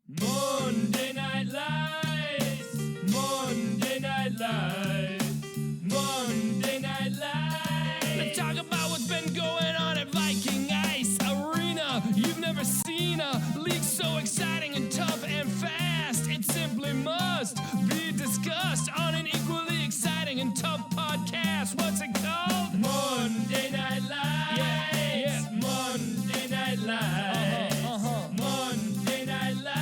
Monday Night Lights, Monday Night Lights, Monday Night Lights. Let's talk about what's been going on at Viking Ice Arena. You've never seen a league so exciting and tough and fast. It simply must be discussed on an equally exciting and tough podcast. What's it called? Monday Night Lights. Yeah. Monday Night Lights. Monday Night Lights.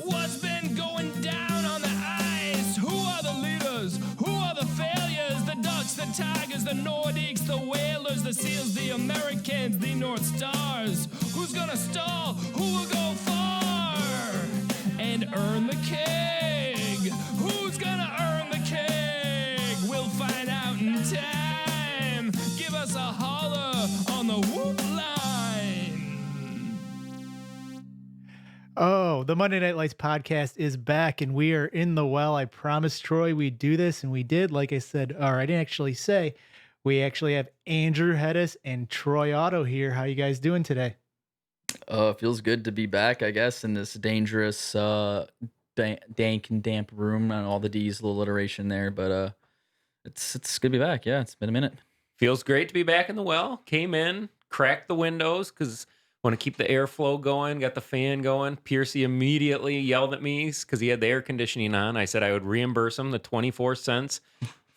What's been going down on the ice? Who are the leaders? Who are the failures? The Ducks, the Tigers, the Nordiques, the Whalers, the Seals, the Americans, the North Stars. Who's gonna stall? Who will go far and earn the keg? Who's gonna earn the keg? We'll find out in time. Give us a holler on the whoop line. Oh, the Monday Night Lights podcast is back and we are in the well. I promised Troy we'd do this and we did. Like I said, or I didn't actually say, we actually have Andrew Hedis and Troy Otto here. How you guys doing today? Feels good to be back, I guess, in this dangerous, dank and damp room. And all the D's, the alliteration there, but it's good to be back. Yeah, it's been a minute. Feels great to be back in the well. Came in, cracked the windows because want to keep the airflow going. Got the fan going. Piercy immediately yelled at me because he had the air conditioning on. I said I would reimburse him the 24 cents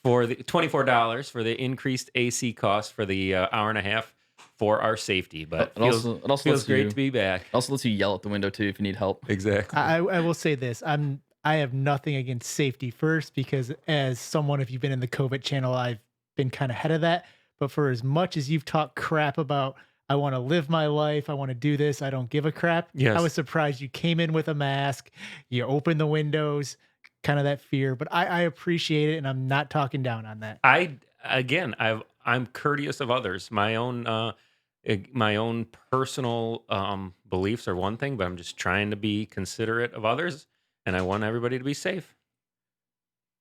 for the $24 for the increased AC cost for the hour and a half for our safety. But It also feels great you, to be back. It also lets you yell at the window too if you need help. Exactly. I will say this. I have nothing against safety first because as someone, if you've been in the COVID channel, I've been kind of ahead of that. But for as much as you've talked crap about, I want to live my life, I want to do this, I don't give a crap. Yes. I was surprised you came in with a mask, you opened the windows, kind of that fear. But I appreciate it, and I'm not talking down on that. I'm courteous of others. My own personal beliefs are one thing, but I'm just trying to be considerate of others, and I want everybody to be safe.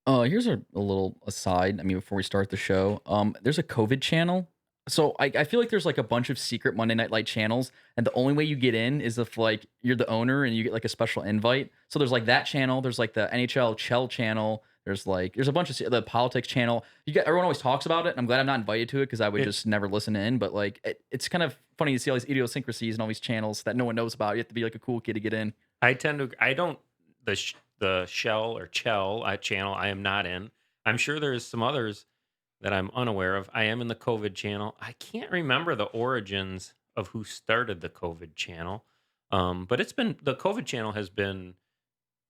Here's a little aside. I mean, before we start the show, there's a COVID channel. So I feel like there's like a bunch of secret Monday Night Light channels, and the only way you get in is if like you're the owner and you get like a special invite. So there's like that channel. There's like the NHL Chell channel. There's a bunch of the politics channel. Everyone always talks about it, and I'm glad I'm not invited to it because I would just never listen in. But like it's kind of funny to see all these idiosyncrasies and all these channels that no one knows about. You have to be like a cool kid to get in. The Shell or Chell channel I am not in. I'm sure there's some others that I'm unaware of. I am in the COVID channel. I can't remember the origins of who started the COVID channel. But the COVID channel has been,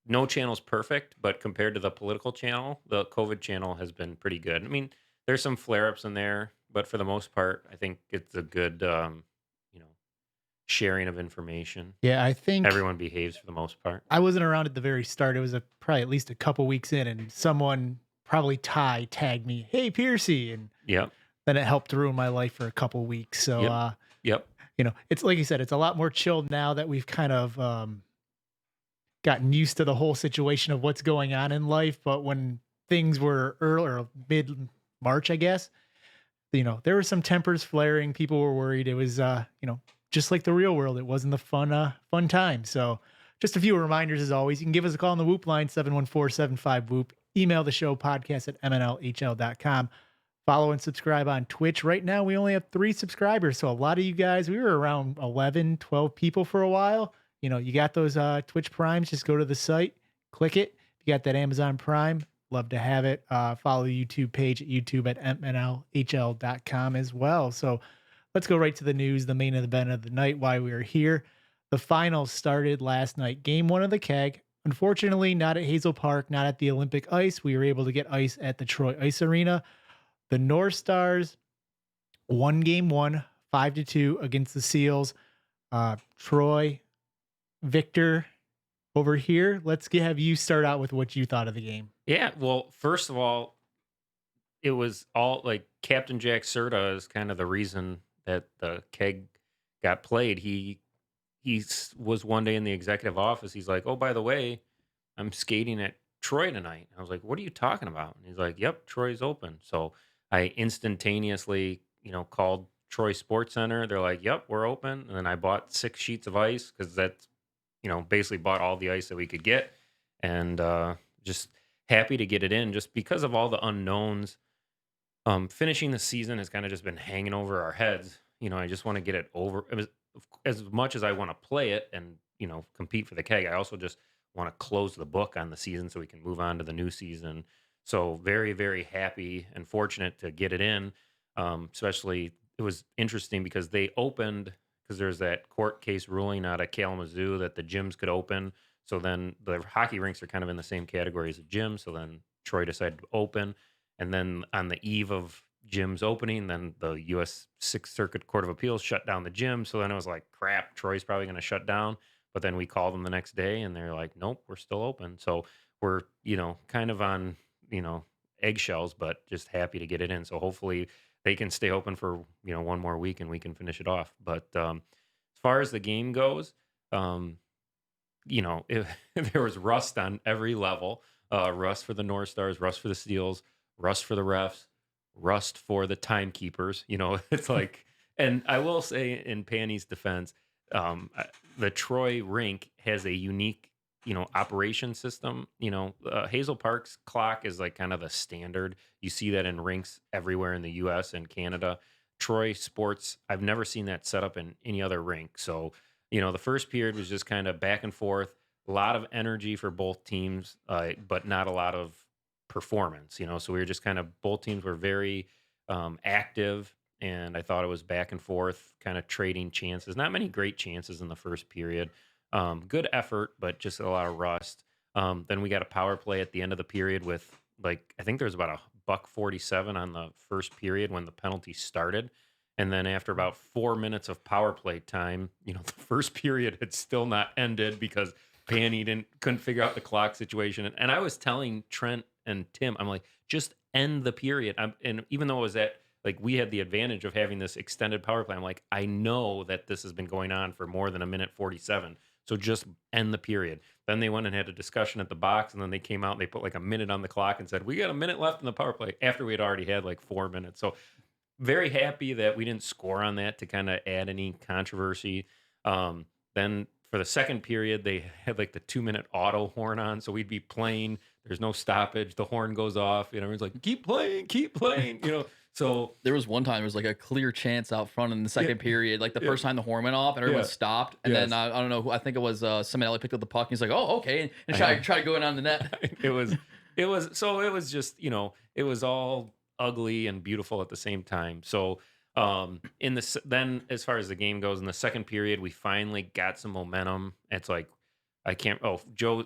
no channel's perfect, but compared to the political channel, the COVID channel has been pretty good. I mean, there's some flare-ups in there, but for the most part, I think it's a good, sharing of information. Yeah, I think Everyone behaves for the most part. I wasn't around at the very start. It was probably at least a couple weeks in, and someone, probably Ty, tagged me, "Hey, Piercy," and Yep. then it helped ruin my life for a couple weeks. So, Yep. it's like you said, it's a lot more chilled now that we've kind of gotten used to the whole situation of what's going on in life. But when things were early or mid-March, I guess, there were some tempers flaring. People were worried. It was, just like the real world. It wasn't the fun time. So just a few reminders as always. You can give us a call on the Whoop line, 714-75-WHOOP. Email the show, podcast at mnlhl.com. Follow and subscribe on Twitch. Right now, we only have 3 subscribers. So a lot of you guys, we were around 11, 12 people for a while. You got those Twitch Primes, just go to the site, click it. If you got that Amazon Prime, love to have it. Follow the YouTube page at YouTube at mnlhl.com as well. So let's go right to the news, the main event of the night, why we are here. The finals started last night. Game 1 of the Keg. Unfortunately, not at Hazel Park, not at the Olympic Ice. We were able to get ice at the Troy Ice Arena. The North Stars won Game 1, 5-2 against the Seals. Troy, Victor, over here, let's have you start out with what you thought of the game. Yeah, well, first of all, it was all like Captain Jack Serda is kind of the reason that the Keg got played. He was one day in the executive office. He's like, "Oh, by the way, I'm skating at Troy tonight." I was like, "What are you talking about?" And he's like, "Yep, Troy's open." So I instantaneously, called Troy Sports Center. They're like, "Yep, we're open." And then I bought 6 sheets of ice because that's, basically bought all the ice that we could get, and just happy to get it in, just because of all the unknowns. Finishing the season has kind of just been hanging over our heads. I just want to get it over. As much as I want to play it and compete for the keg, I also just want to close the book on the season so we can move on to the new season. So very, very happy and fortunate to get it in. Especially, it was interesting because they opened, because there's that court case ruling out of Kalamazoo that the gyms could open. So then the hockey rinks are kind of in the same category as a gym. So then Troy decided to open. And then on the eve of gyms opening, then the U.S. Sixth Circuit Court of Appeals shut down the gym. So then it was like, crap, Troy's probably going to shut down. But then we called them the next day and they're like, nope, we're still open. So we're, kind of on, eggshells, but just happy to get it in. So hopefully they can stay open for, one more week and we can finish it off. But as far as the game goes, if there was rust on every level, rust for the North Stars, rust for the Steels, rust for the refs, rust for the timekeepers. It's like, and I will say in Panny's defense, the Troy rink has a unique, operation system. Hazel Park's clock is like kind of the standard. You see that in rinks everywhere in the U.S. and Canada. Troy Sports, I've never seen that set up in any other rink. So, the first period was just kind of back and forth, a lot of energy for both teams, but not a lot of performance. So we were just kind of, both teams were very active, and I thought it was back and forth, kind of trading chances. Not many great chances in the first period. Good effort, but just a lot of rust. Then we got a power play at the end of the period with, like, I think there was about a $1.47 on the first period when the penalty started. And then after about 4 minutes of power play time, the first period had still not ended because Panny couldn't figure out the clock situation. And I was telling Trent and Tim, I'm like, just end the period. And even though it was like, we had the advantage of having this extended power play, I'm like, I know that this has been going on for more than 1:47. So just end the period. Then they went and had a discussion at the box, and then they came out and they put like a minute on the clock and said, we got a minute left in the power play, after we had already had like 4 minutes. So very happy that we didn't score on that to kind of add any controversy. Then for the second period, they had like the 2-minute auto horn on. So we'd be playing. There's no stoppage. The horn goes off. Everyone's like, keep playing, keep playing. So there was one time, there was like a clear chance out front in the second period. Like the first time the horn went off and everyone stopped. And then I don't know who, I think it was Simonelli picked up the puck and he's like, oh, okay. And try to go in on the net. it was just, it was all ugly and beautiful at the same time. So then as far as the game goes, in the second period, we finally got some momentum. It's like, Joe,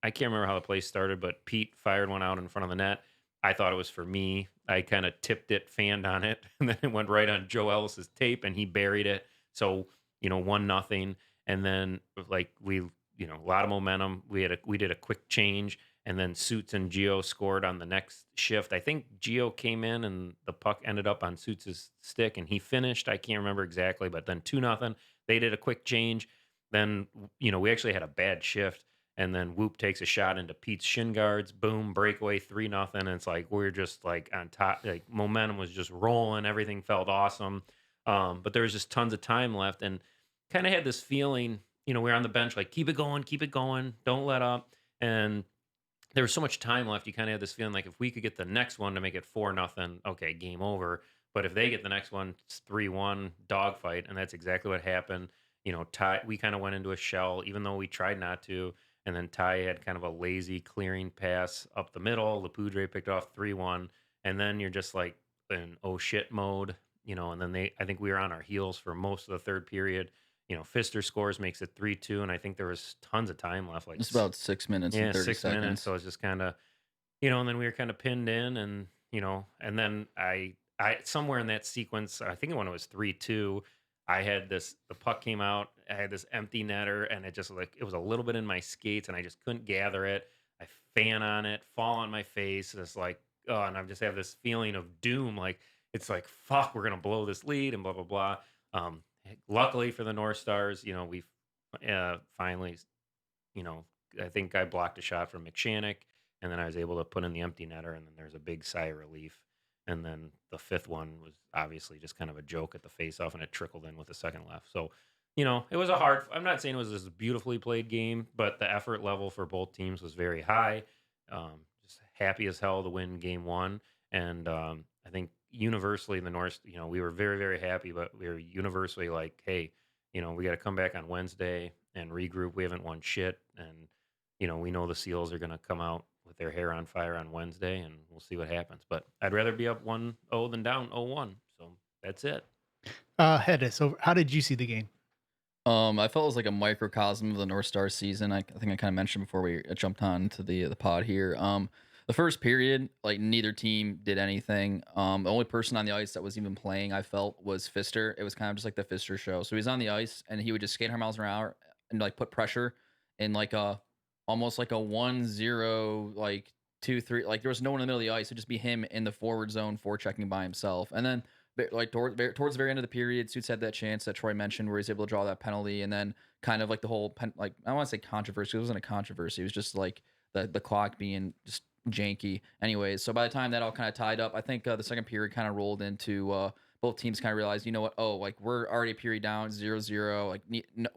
I can't remember how the play started, but Pete fired one out in front of the net. I thought it was for me. I kind of tipped it, fanned on it, and then it went right on Joe Ellis's tape, and he buried it. So 1-0, and then like a lot of momentum. We did a quick change, and then Suits and Gio scored on the next shift. I think Gio came in, and the puck ended up on Suits' stick, and he finished. I can't remember exactly, but then 2-0. They did a quick change. Then we actually had a bad shift. And then Whoop takes a shot into Pete's shin guards. Boom, breakaway, 3-0. And it's like, we're just like on top. Like momentum was just rolling. Everything felt awesome. But there was just tons of time left. And kind of had this feeling, we're on the bench, like, keep it going. Don't let up. And there was so much time left. You kind of had this feeling like, if we could get the next one to make it 4-0, okay, game over. But if they get the next one, it's 3-1 dogfight. And that's exactly what happened. Ty, we kind of went into a shell, even though we tried not to. And then Ty had kind of a lazy clearing pass up the middle. Lapudre picked off 3-1. And then you're just like in oh shit mode, and then I think we were on our heels for most of the third period. Pfister scores, makes it 3-2. And I think there was tons of time left. Like it's about 6 minutes and 30 6 seconds. minutes. So it's just kind of, and then we were kind of pinned in, and, and then I somewhere in that sequence, I think when it was 3-2, I had the puck came out, I had this empty netter, and it was a little bit in my skates, and I just couldn't gather it. I fan on it, fall on my face. It's like, oh, and I just have this feeling of doom. Like, it's like, fuck, we're going to blow this lead and blah, blah, blah. Luckily for the North Stars, we finally, I think I blocked a shot from McShannock, and then I was able to put in the empty netter, and then there's a big sigh of relief. And then the fifth one was obviously just kind of a joke at the face-off, and it trickled in with a second left. So, it was a hard. I'm not saying it was this beautifully played game, but the effort level for both teams was very high. Just happy as hell to win game one, and I think universally in the North, we were very very happy, but we were universally like, hey, we got to come back on Wednesday and regroup. We haven't won shit, and we know the Seals are going to come out with their hair on fire on Wednesday, and we'll see what happens. But I'd rather be up 1-0 than down 0-1. So that's it. Hedda, so how did you see the game? I felt it was like a microcosm of the North Star season. I think I kind of mentioned before we jumped on to the pod here. The first period, like neither team did anything. The only person on the ice that was even playing, I felt, was Fister. It was kind of just like the Fister show. So he was on the ice and he would just skate 100 miles an hour and like put pressure in like a almost like a 1-0, like 2-3. Like there was no one in the middle of the ice. It'd just be him in the forward zone, forechecking by himself. And then like towards the very end of the period, Suits had that chance that Troy mentioned where he's able to draw that penalty, and then kind of like the whole like I don't want to say controversy. It wasn't a controversy. It was just like the clock being just janky. Anyways, so by the time that all kind of tied up, I think the second period kind of rolled into both teams kind of realized, you know what? Oh, like we're already a period down 0-0. Like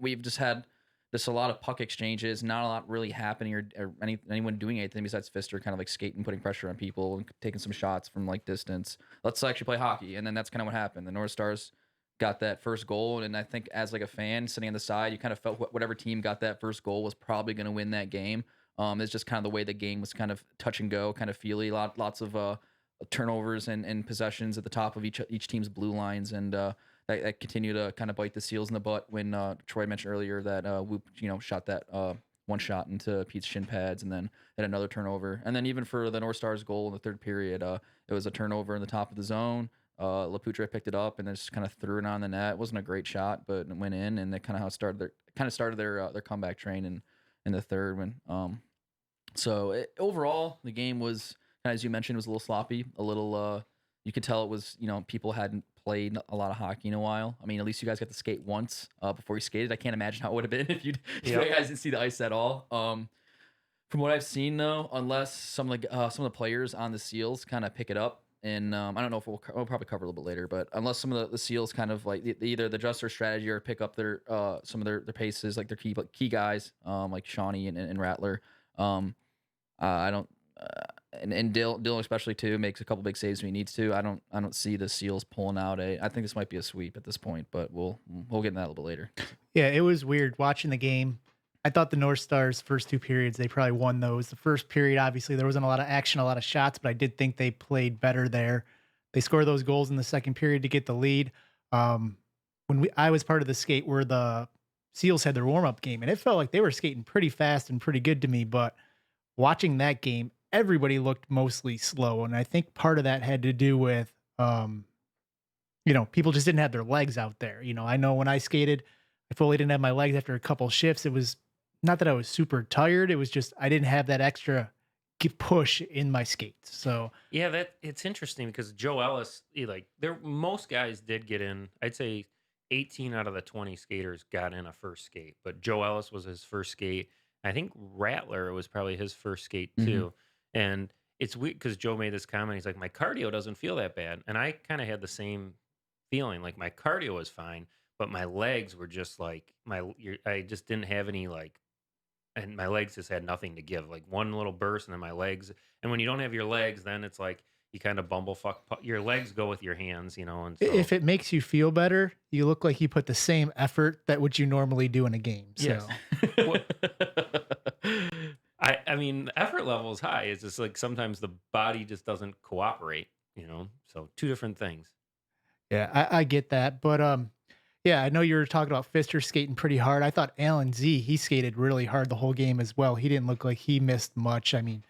we've just had just a lot of puck exchanges, not a lot really happening or anyone doing anything besides Fister kind of like skating, putting pressure on people and taking some shots from like distance. Let's actually play hockey. And then that's kind of what happened. The North Stars got that first goal. And I think as like a fan sitting on the side, you kind of felt whatever team got that first goal was probably going to win that game. It's just kind of the way the game was kind of touch and go, kind of feely, lots of turnovers and possessions at the top of each team's blue lines. And that continue to kind of bite the Seals in the butt when Troy mentioned earlier that Whoop, shot that one shot into Pete's shin pads and then had another turnover. And then even for the North Stars goal in the third period, it was a turnover in the top of the zone. Laputre picked it up and then just kind of threw it on the net. It wasn't a great shot, but it went in, and that kind of how it started their comeback train in the third one. So overall, the game was, as you mentioned, was a little sloppy, a little. You could tell it was, people hadn't played a lot of hockey in a while. I mean, at least you guys got to skate once before you skated. I can't imagine how it would have been if you guys didn't see the ice at all. From what I've seen, though, unless some of the players on the Seals kind of pick it up, and I don't know if we'll probably cover a little bit later, but unless some of the Seals kind of like either adjust their strategy or pick up their some of their paces, like their key guys, like Shawnee and Rattler. I don't. And Dylan especially too makes a couple big saves when he needs to. I don't see the Seals pulling out I think this might be a sweep at this point, but we'll get into that a little bit later. Yeah, it was weird watching the game. I thought the North Stars first two periods, they probably won those. The first period, obviously there wasn't a lot of action, a lot of shots, but I did think they played better there. They scored those goals in the second period to get the lead. When I was part of the skate where the Seals had their warm-up game, and it felt like they were skating pretty fast and pretty good to me, but watching that game, everybody looked mostly slow. And I think part of that had to do with, people just didn't have their legs out there. I know when I skated, I fully didn't have my legs after a couple shifts. It was not that I was super tired. It was just, I didn't have that extra push in my skates. So yeah, it's interesting because Joe Ellis, most guys did get in. I'd say 18 out of the 20 skaters got in a first skate, but Joe Ellis was his first skate. I think Rattler was probably his first skate too. Mm-hmm. And it's weird because Joe made this comment. He's like, my cardio doesn't feel that bad. And I kind of had the same feeling. Like my cardio was fine, but my legs were just like I just didn't have any and my legs just had nothing to give. Like one little burst and then my legs. And when you don't have your legs, then it's like you kind of bumblefuck. Your legs go with your hands, And so, if it makes you feel better, you look like you put the same effort that what you normally do in a game. So. Yes. I mean, effort level is high. It's just like sometimes the body just doesn't cooperate, So two different things. Yeah, I get that. But yeah, I know you were talking about Fister skating pretty hard. I thought Alan Z, he skated really hard the whole game as well. He didn't look like he missed much. I mean,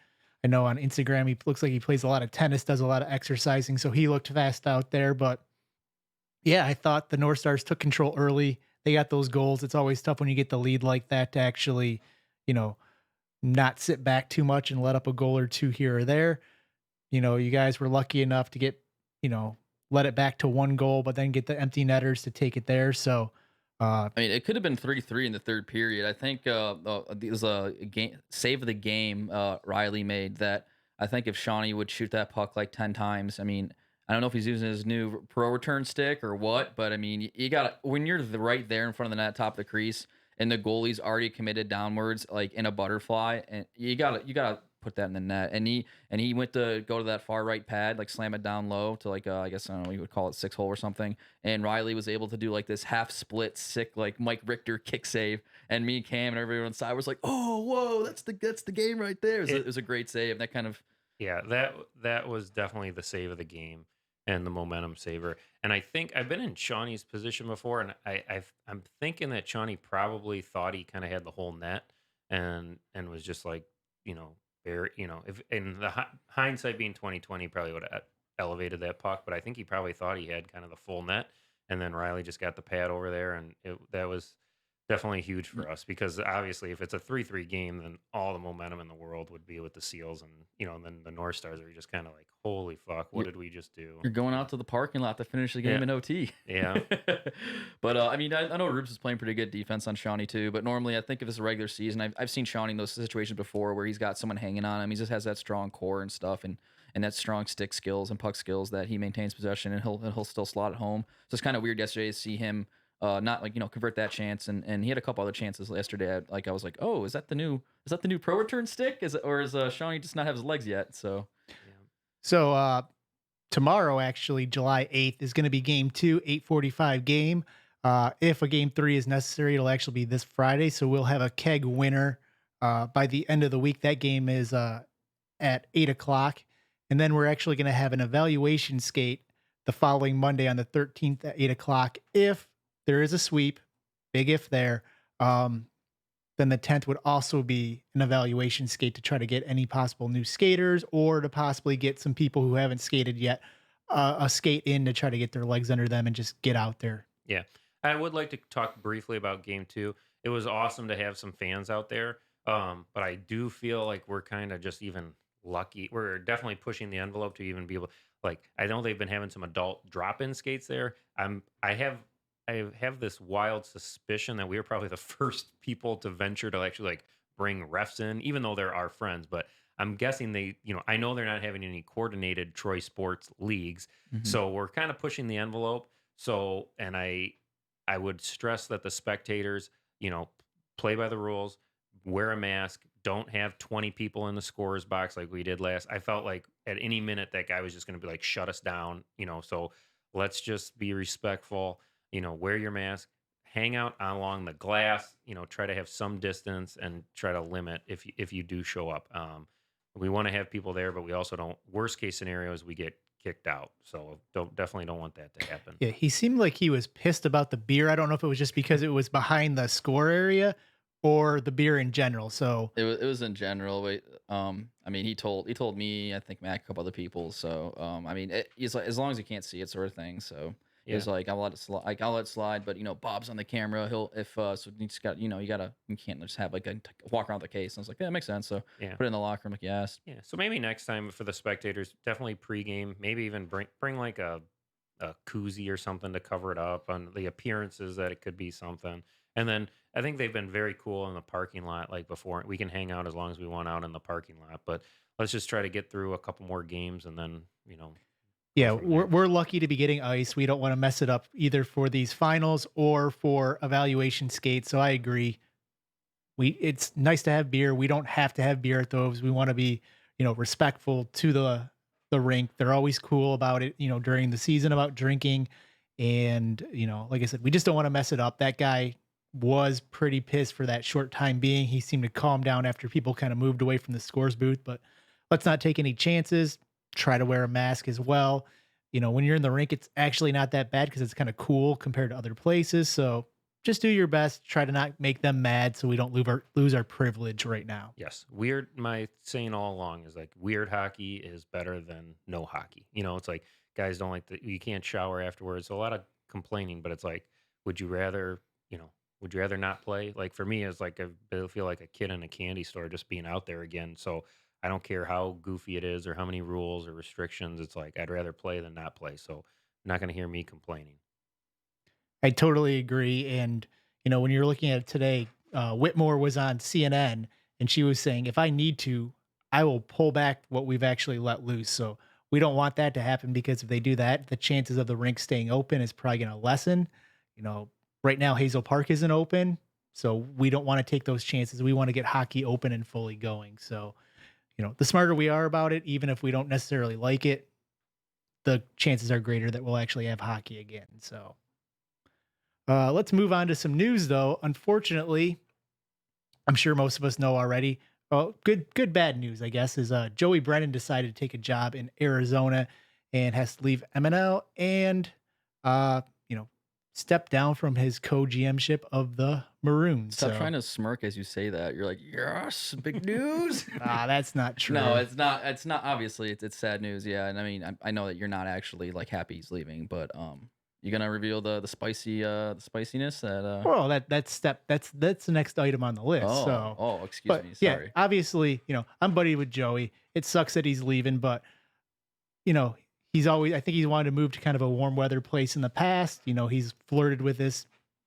I know on Instagram he looks like he plays a lot of tennis, does a lot of exercising, so he looked fast out there. But yeah, I thought the North Stars took control early. They got those goals. It's always tough when you get the lead like that to actually, not sit back too much and let up a goal or two here or there. You guys were lucky enough to get, let it back to one goal, but then get the empty netters to take it there. So, I mean, it could have been 3-3 in the third period. I think it was a save of the game Riley made that I think if Shawnee would shoot that puck like 10 times, I mean, I don't know if he's using his new pro return stick or what, but I mean, you got to when you're right there in front of the net, top of the crease, and the goalie's already committed downwards, like in a butterfly, and you gotta put that in the net. And he went to go to that far right pad, like slam it down low to like I guess I don't know, you would call it 6-hole or something. And Riley was able to do like this half split sick like Mike Richter kick save, and me, Cam, and everyone inside was like, oh whoa, that's the game right there. It was a great save. That kind of Yeah, that was definitely the save of the game and the momentum saver. And I think I've been in Shawnee's position before, and I'm thinking that Shawnee probably thought he kind of had the whole net, and was just like, very, if in the hindsight being 2020, probably would have elevated that puck, but I think he probably thought he had kind of the full net, and then Riley just got the pad over there, and that was definitely huge for us because obviously if it's a 3-3 game, then all the momentum in the world would be with the Seals, and and then the North Stars are just kind of like, holy fuck, what did we just do? you're going out to the parking lot to finish the game in OT. Yeah. But I mean, I know Rubes is playing pretty good defense on Shawnee too. But normally, I think if it's a regular season, I've seen Shawnee in those situations before where he's got someone hanging on him. He just has that strong core and stuff, and that strong stick skills and puck skills that he maintains possession, and he'll still slot it home. So it's kind of weird yesterday to see him not like convert that chance, and he had a couple other chances yesterday. I was like, oh, is that the new pro return stick? Or is Shawnee just not have his legs yet? So tomorrow, actually, July 8th, is going to be game 2, 8:45 game. If a game 3 is necessary, it'll actually be this Friday. So we'll have a keg winner by the end of the week. That game is at 8 o'clock. And then we're actually going to have an evaluation skate the following Monday on the 13th at 8 o'clock. If there is a sweep, big if there, then the 10th would also be an evaluation skate to try to get any possible new skaters or to possibly get some people who haven't skated yet a skate in to try to get their legs under them and just get out there. Yeah. I would like to talk briefly about game 2. It was awesome to have some fans out there. But I do feel like we're kind of just even lucky. We're definitely pushing the envelope to even be able, like, I know they've been having some adult drop-in skates there. I have this wild suspicion that we were probably the first people to venture to actually like bring refs in, even though they're our friends. But I'm guessing I know they're not having any coordinated Troy sports leagues, so we're kind of pushing the envelope. So, and I would stress that the spectators, play by the rules, wear a mask, don't have 20 people in the scorer's box like we did last. I felt like at any minute that guy was just going to be like, shut us down, so let's just be respectful, wear your mask, hang out along the glass, try to have some distance and try to limit if you do show up. We want to have people there, but we also don't, worst case scenario is we get kicked out. So definitely don't want that to happen. Yeah, he seemed like he was pissed about the beer. I don't know if it was just because it was behind the score area or the beer in general. So it was in general. But, I mean, he told me, I think Mac, a couple other people. So I mean, it's like, as long as you can't see it, sort of thing. So it was like, I'll let it slide. I'll let it slide. But Bob's on the camera. He'll so you just got you can't just have like a walk around the case. And I was like, yeah, that makes sense. So put it in the locker room, like you asked. Yeah. So maybe next time for the spectators, definitely pregame. Maybe even bring like a koozie or something to cover it up on the appearances that it could be something. And then I think they've been very cool in the parking lot. Like before, we can hang out as long as we want out in the parking lot. But let's just try to get through a couple more games and then yeah, we're lucky to be getting ice. We don't want to mess it up either for these finals or for evaluation skates. So I agree. It's nice to have beer. We don't have to have beer at those. We want to be, respectful to the rink. They're always cool about it, during the season about drinking. And, like I said, we just don't want to mess it up. That guy was pretty pissed for that short time being. He seemed to calm down after people kind of moved away from the scores booth, but let's not take any chances. Try to wear a mask as well. When you're in the rink, it's actually not that bad because it's kind of cool compared to other places. So just do your best. Try to not make them mad so we don't lose our privilege right now. Yes. My saying all along is like weird hockey is better than no hockey. It's like guys don't like you can't shower afterwards. So a lot of complaining, but it's like, would you rather not play? Like for me, it's like I feel like a kid in a candy store just being out there again. So I don't care how goofy it is or how many rules or restrictions. It's like I'd rather play than not play. So you're not going to hear me complaining. I totally agree. And, when you're looking at it today, Whitmore was on CNN and she was saying, if I need to, I will pull back what we've actually let loose. So we don't want that to happen because if they do that, the chances of the rink staying open is probably going to lessen. You know, right now Hazel Park isn't open, so we don't want to take those chances. We want to get hockey open and fully going. So, you know, the smarter we are about it, even if we don't necessarily like it, the chances are greater that we'll actually have hockey again. So, let's move on to some news, though. Unfortunately, I'm sure most of us know already. Well, good, bad news, I guess, is Joey Brennan decided to take a job in Arizona and has to leave MNL and, you know, step down from his co-GM-ship of the Maroons. Stop trying to smirk as you say that. You're like, yes, big news. That's not true. No, it's not. It's not. Obviously, it's sad news. Yeah, and I mean, I know that you're not actually like happy he's leaving, but you gonna reveal the spiciness that Well, that's the next item on the list. Excuse me. Sorry. Yeah, obviously, you know, I'm buddy with Joey. It sucks that he's leaving, but you know, I think he's wanted to move to kind of a warm weather place in the past. You know, he's flirted with this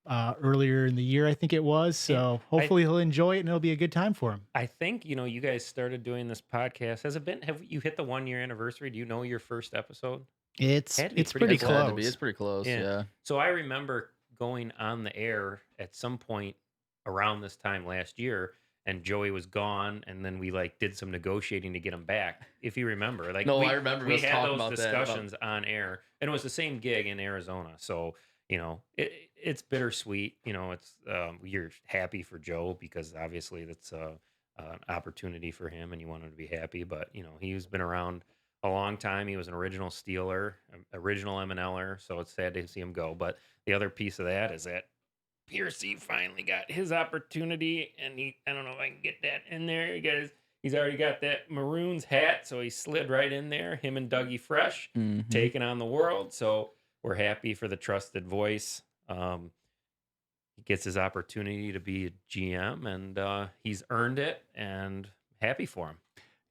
earlier in the year, I think it was. So hopefully he'll enjoy it and it'll be a good time for him. I think, you know, you guys started doing this podcast. Have you hit the 1 year anniversary? Do you know your first episode? It's pretty It's had to be. close. It's pretty close. Yeah. So I remember going on the air at some point around this time last year, and Joey was gone, and then we like did some negotiating to get him back. If you remember, like I remember we us had talking those about that, discussions on air, and it was the same gig in Arizona. So you know, it's bittersweet. You know, it's you're happy for Joe because obviously that's an opportunity for him, and you want him to be happy. But you know, he's been around a long time. He was an original Steeler, original MNLer, so it's sad to see him go. But the other piece of that is that Piercy finally got his opportunity, and I don't know if I can get that in there. He's already got that Maroons hat, so he slid right in there. Him and Dougie Fresh taking on the world. So we're happy for the trusted voice. He gets his opportunity to be a GM, and he's earned it, and happy for him.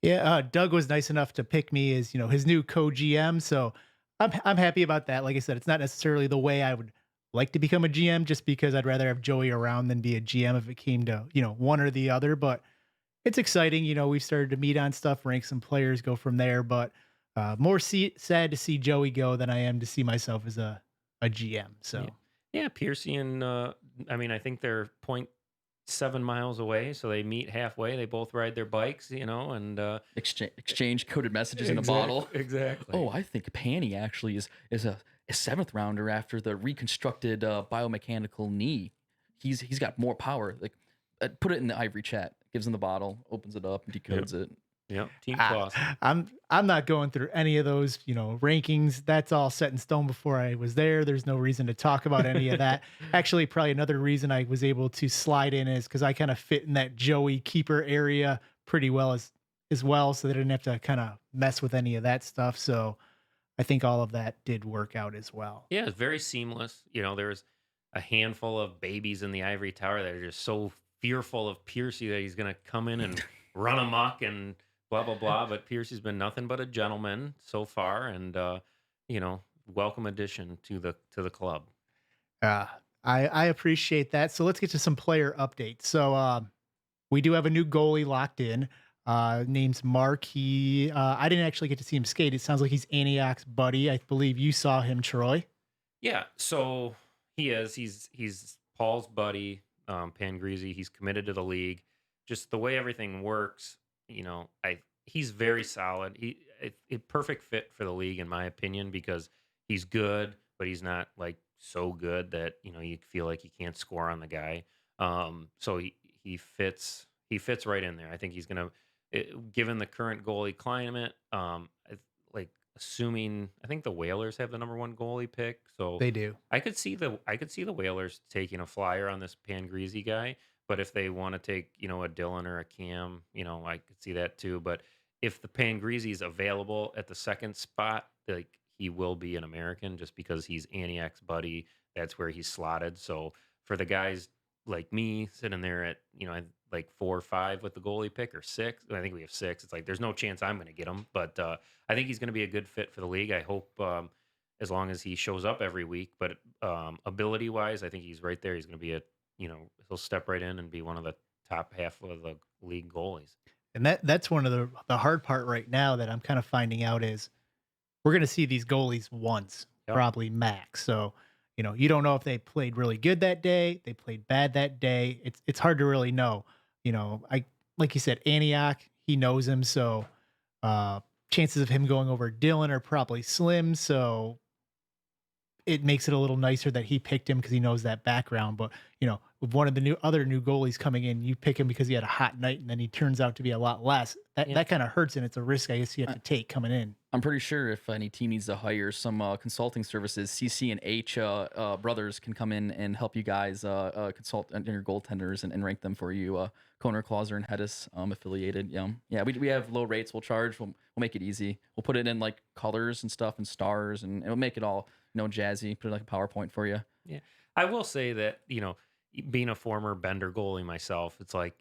Yeah, Doug was nice enough to pick me as, you know, his new co-GM, so I'm happy about that. Like I said, it's not necessarily the way I would like to become a GM, just because I'd rather have Joey around than be a GM if it came to, you know, one or the other. But it's exciting. You know, we've started to meet on stuff, rank some players, go from there. But more sad to see Joey go than I am to see myself as a GM. So yeah, Piercy and I mean, I think they're 0.7 miles away, so they meet halfway. They both ride their bikes, you know, and exchange coded messages in a bottle. Exactly. Oh, I think Panny actually is a seventh rounder after the reconstructed biomechanical knee. He's got more power. Like, put it in the Ivory chat. Gives him the bottle, opens it up, and decodes it. Yep. Team toss. I'm not going through any of those, you know, rankings. That's all set in stone before I was there. There's no reason to talk about any of that. Actually, probably another reason I was able to slide in is because I kind of fit in that Joey keeper area pretty well as well, so they didn't have to kind of mess with any of that stuff. So I think all of that did work out as well. Yeah, it's very seamless. You know, there's a handful of babies in the ivory tower that are just so fearful of Piercy that he's going to come in and run amok and blah, blah, blah. But Piercy's been nothing but a gentleman so far, and, you know, welcome addition to the club. I appreciate that. So let's get to some player updates. So we do have a new goalie locked in. Name's Mark. I didn't actually get to see him skate. It sounds like he's Antioch's buddy. I believe you saw him, Troy. Yeah, so he is. He's Paul's buddy, Pangreasy. He's committed to the league. Just the way everything works, you know, he's very solid. A perfect fit for the league, in my opinion, because he's good, but he's not like so good that, you know, you feel like you can't score on the guy. So he fits right in there. I think he's gonna, given the current goalie climate, like assuming, I think the Whalers have the number 1 goalie pick, so They do. I could see the Whalers taking a flyer on this Pangreasy guy. But if they want to take, you know, a Dylan or a Cam, you know, I could see that too. But if the Pangreasy is available at the second spot, like, he will be an American just because he's Antioch's buddy. That's where he's slotted. So for the guys like me sitting there at, you know, like 4 or 5 with the goalie pick, or 6, I think we have 6. It's like there's no chance I'm going to get him. But I think he's going to be a good fit for the league. I hope as long as he shows up every week. But ability wise, I think he's right there. He's going to be he'll step right in and be one of the top half of the league goalies. And that's one of the hard part right now that I'm kind of finding out is we're going to see these goalies once, Yep. probably max. So, you don't know if they played really good that day, they played bad that day. It's hard to really know. I like you said, Antioch, he knows him, so chances of him going over Dylan are probably slim. So it makes it a little nicer that he picked him because he knows that background. But with one of the other new goalies coming in, you pick him because he had a hot night, and then he turns out to be a lot less. That kind of hurts, and it's a risk I guess you have to take coming in. I'm pretty sure if any team needs to hire some consulting services, CC and H brothers can come in and help you guys consult on your goaltenders and rank them for you. Koner, Clauser, and Hedis affiliated. Yeah, we have low rates. We'll charge. We'll make it easy. We'll put it in like colors and stuff and stars, and it'll make it all jazzy. Put it like a PowerPoint for you. Yeah. I will say that, being a former Bender goalie myself, it's like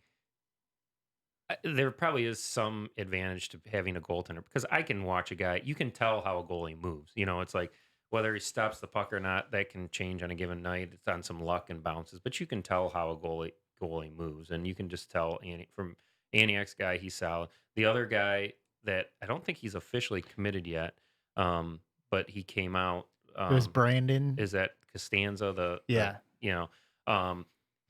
there probably is some advantage to having a goaltender because I can watch a guy. You can tell how a goalie moves. It's like whether he stops the puck or not, that can change on a given night. It's on some luck and bounces, but you can tell how a goalie moves, and you can just tell from Antioch's guy, he's solid. The other guy that I don't think he's officially committed yet, but he came out. It was Brandon. Is that Costanza? Yeah.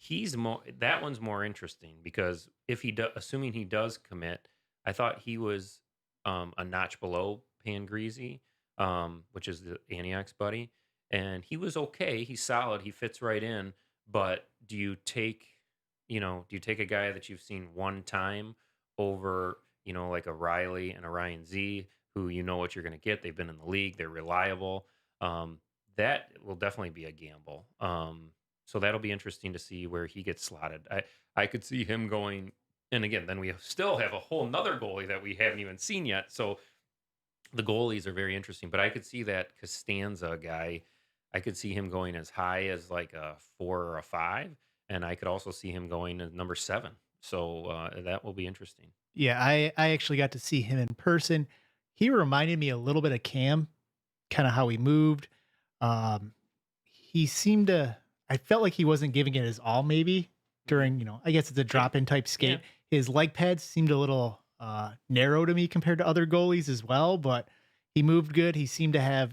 He's more. That one's more interesting because if assuming he does commit, I thought he was a notch below Pangreasy, which is the Antioch's buddy, and he was okay. He's solid. He fits right in. But do you take a guy that you've seen one time over, like a Riley and a Ryan Z, who what you're going to get? They've been in the league. They're reliable. That will definitely be a gamble. So that'll be interesting to see where he gets slotted. I could see him going, and again, then we still have a whole nother goalie that we haven't even seen yet. So the goalies are very interesting, but I could see that Costanza guy. I could see him going as high as like a 4 or a 5, and I could also see him going as number 7. So that will be interesting. Yeah, I actually got to see him in person. He reminded me a little bit of Cam, kind of how he moved. He seemed to, I felt like he wasn't giving it his all maybe during, I guess it's a drop-in type skate. Yeah. His leg pads seemed a little narrow to me compared to other goalies as well, but he moved good. He seemed to have,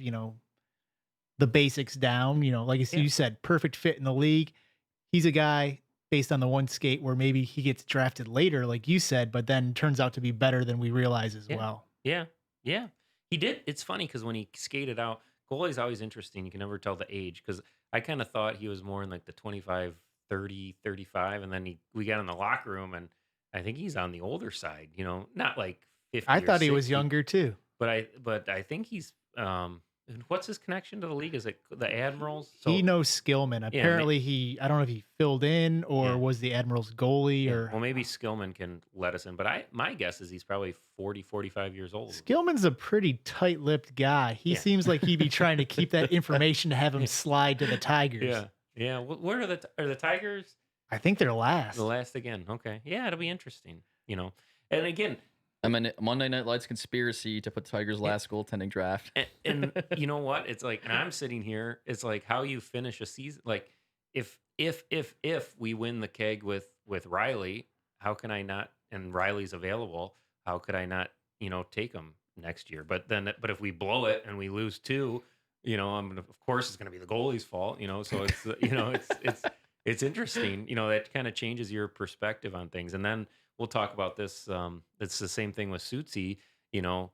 the basics down, like you said, perfect fit in the league. He's a guy based on the one skate where maybe he gets drafted later, like you said, but then turns out to be better than we realize as well. Yeah. He did. It's funny because when he skated out, goalie's always interesting. You can never tell the age because I kind of thought he was more in like the 25, 30, 35. And then we got in the locker room and I think he's on the older side, not like 50. I thought he was younger too. But I think he's, what's his connection to the league? Is it the Admirals? So, he knows Skillman. Apparently I don't know if he filled in or was the Admirals goalie or. Well, maybe Skillman can let us in, but my guess is he's probably 40, 45 years old. Skillman's a pretty tight-lipped guy. He seems like he'd be trying to keep that information to have him slide to the Tigers. Yeah. Where are the Tigers? I think they're last. The last again. Okay. Yeah, it'll be interesting. And again, I mean, Monday Night Lights conspiracy to put Tigers last goaltending draft. And you know what? It's like, and I'm sitting here. It's like how you finish a season. Like, if we win the keg with Riley, how can I not? And Riley's available. How could I not? Take him next year. But if we blow it and we lose 2, of course it's going to be the goalie's fault. So it's it's interesting. That kind of changes your perspective on things. And then we'll talk about this. It's the same thing with Sutsy, with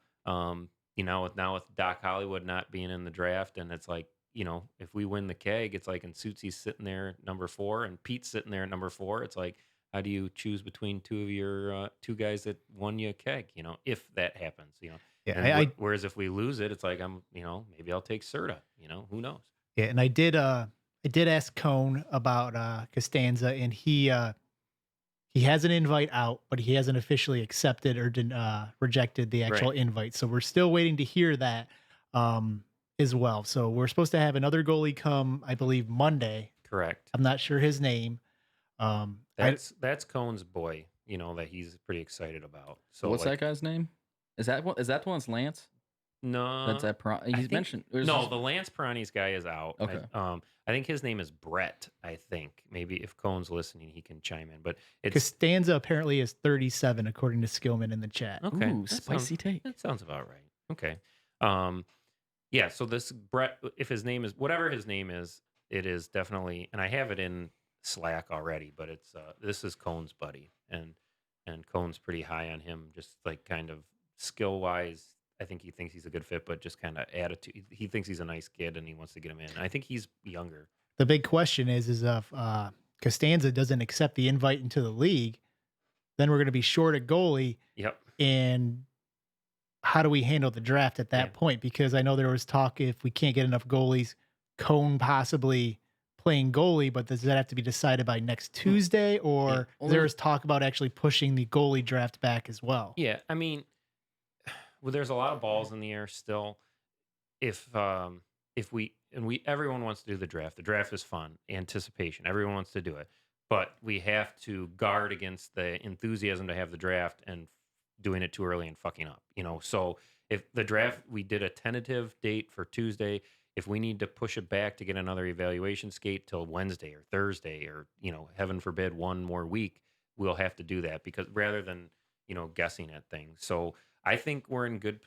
Doc Hollywood not being in the draft. And it's like, if we win the keg, it's like, and Sutsy's sitting there at number 4 and Pete's sitting there at number 4. It's like, how do you choose between two of your 2 guys that won you a keg, if that happens, Yeah. Whereas if we lose it, it's like, maybe I'll take Serda, who knows? Yeah. And I did ask Cone about Costanza, and he has an invite out, but he hasn't officially accepted or rejected the actual invite. So we're still waiting to hear that as well. So we're supposed to have another goalie come, I believe, Monday. Correct. I'm not sure his name. That's Cone's boy, that he's pretty excited about. So what's that guy's name? Is that the one that's Lance? No, that's that. He's mentioned. The Lance Perani's guy is out. Okay. I think his name is Brett. I think maybe if Cone's listening, he can chime in. But Costanza apparently is 37, according to Skillman in the chat. Okay, ooh, spicy take. That sounds about right. Okay. Yeah, so this Brett, if his name is whatever his name is, it is definitely, and I have it in Slack already, but it's this is Cone's buddy, and Cone's pretty high on him, just like kind of skill wise. I think he thinks he's a good fit, but just kind of attitude. He thinks he's a nice kid and he wants to get him in. I think he's younger. The big question is if Costanza doesn't accept the invite into the league, then we're going to be short a goalie. Yep. And how do we handle the draft at that point? Because I know there was talk if we can't get enough goalies, Cone possibly playing goalie, but does that have to be decided by next Tuesday, or there's talk about actually pushing the goalie draft back as well? Yeah, I mean, well, there's a lot of balls in the air still. If everyone wants to do the draft. The draft is fun, anticipation. Everyone wants to do it, but we have to guard against the enthusiasm to have the draft and doing it too early and fucking up. So if the draft, we did a tentative date for Tuesday. If we need to push it back to get another evaluation skate till Wednesday or Thursday, or heaven forbid, one more week, we'll have to do that, because rather than guessing at things. So I think we're in good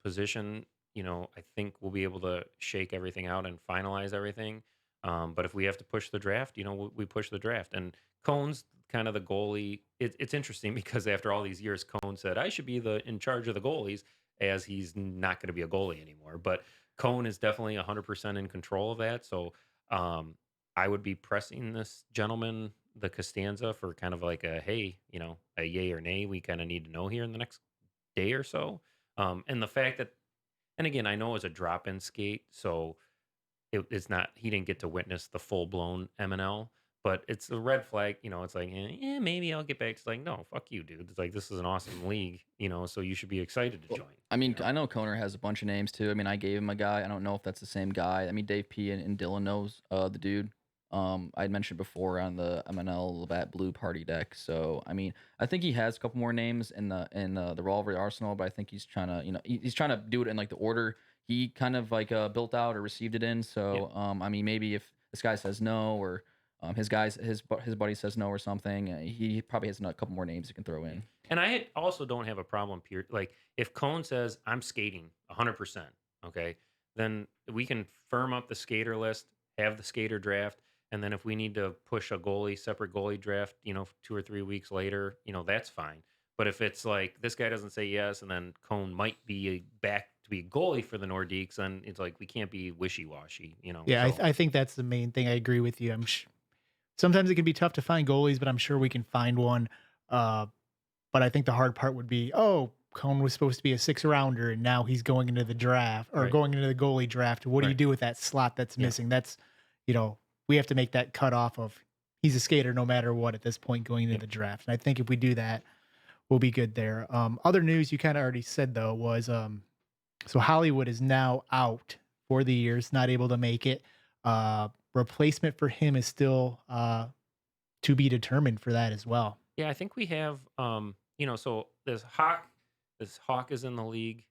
position. I think we'll be able to shake everything out and finalize everything. But if we have to push the draft, we push the draft. And Cone's kind of the goalie. It's interesting because after all these years, Cone said, I should be in charge of the goalies, as he's not going to be a goalie anymore. But Cone is definitely 100% in control of that. So I would be pressing this gentleman, the Costanza, for kind of like a yay or nay. We kind of need to know here in the next day or so. And the fact that, and again, I know it was a drop-in skate, so it's not, he didn't get to witness the full-blown MNL, but it's a red flag. It's like, maybe I'll get back. It's like, no, fuck you, dude. It's like, this is an awesome league, so you should be excited to join. I mean, I know Coner has a bunch of names too. I mean, I gave him a guy. I don't know if that's the same guy. I mean, Dave P. and Dylan knows the dude. I'd mentioned before on the MNL Labatt Blue Party deck. So I mean, I think he has a couple more names in the Rivalry Arsenal, but I think he's trying to he's trying to do it in like the order he kind of like built out or received it in. So I mean, maybe if this guy says no, or his buddy says no or something, he probably has a couple more names he can throw in. And I also don't have a problem, like if Cone says I'm skating 100%, okay, then we can firm up the skater list, have the skater draft. And then if we need to push a separate goalie draft, 2 or 3 weeks later, that's fine. But if it's like this guy doesn't say yes, and then Cone might be back to be a goalie for the Nordiques, then it's like we can't be wishy-washy, Yeah, So, I think that's the main thing. I agree with you. Sometimes it can be tough to find goalies, but I'm sure we can find one. But I think the hard part would be, Cone was supposed to be a 6-rounder, and now he's going into the draft or Right. going into the goalie draft. What do you Right. do with that slot that's Yeah. missing? That's, we have to make that cutoff of he's a skater no matter what at this point going into the draft. And I think if we do that, we'll be good there. Other news you kind of already said though was so Hollywood is now out for the years, not able to make it. Replacement for him is still to be determined for that as well. yeah, I think we have, so this Hawk is in the league.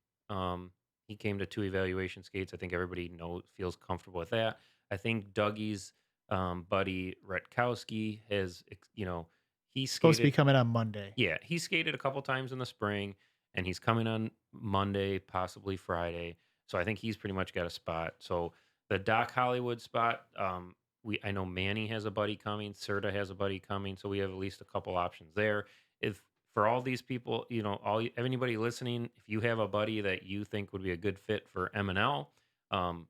He came to 2 evaluation skates. I think everybody feels comfortable with that. I think Dougie's buddy Retkowski has, he Supposed to be skated. coming on Monday. Yeah, he skated a couple times in the spring, and he's coming on Monday, possibly Friday. So I think he's pretty much got a spot. So the Doc Hollywood spot, I know Manny has a buddy coming, Serda has a buddy coming, so we have at least a couple options there. If for all these people, anybody listening, if you have a buddy that you think would be a good fit for MNL,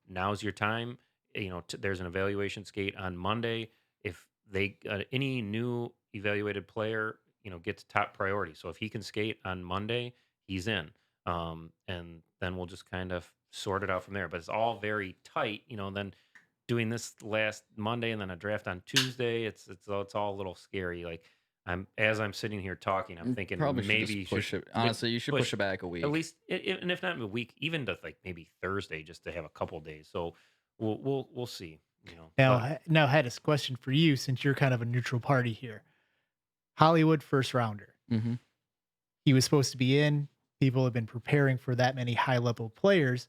now's your time. There's an evaluation skate on Monday. If any new evaluated player, gets top priority. So if he can skate on Monday, he's in. And then we'll just kind of sort it out from there. But it's all very tight, then doing this last Monday and then a draft on Tuesday, it's all a little scary. Like as I'm sitting here talking, I'm thinking Probably should maybe just push it. Honestly, you should push it back a week. at least, and if not a week, even to like maybe Thursday, just to have a couple days. So we'll see. But Now I had a question for you since you're kind of a neutral party here. Hollywood first rounder. Mm-hmm. He was supposed to be in. People have been preparing for that many high level players.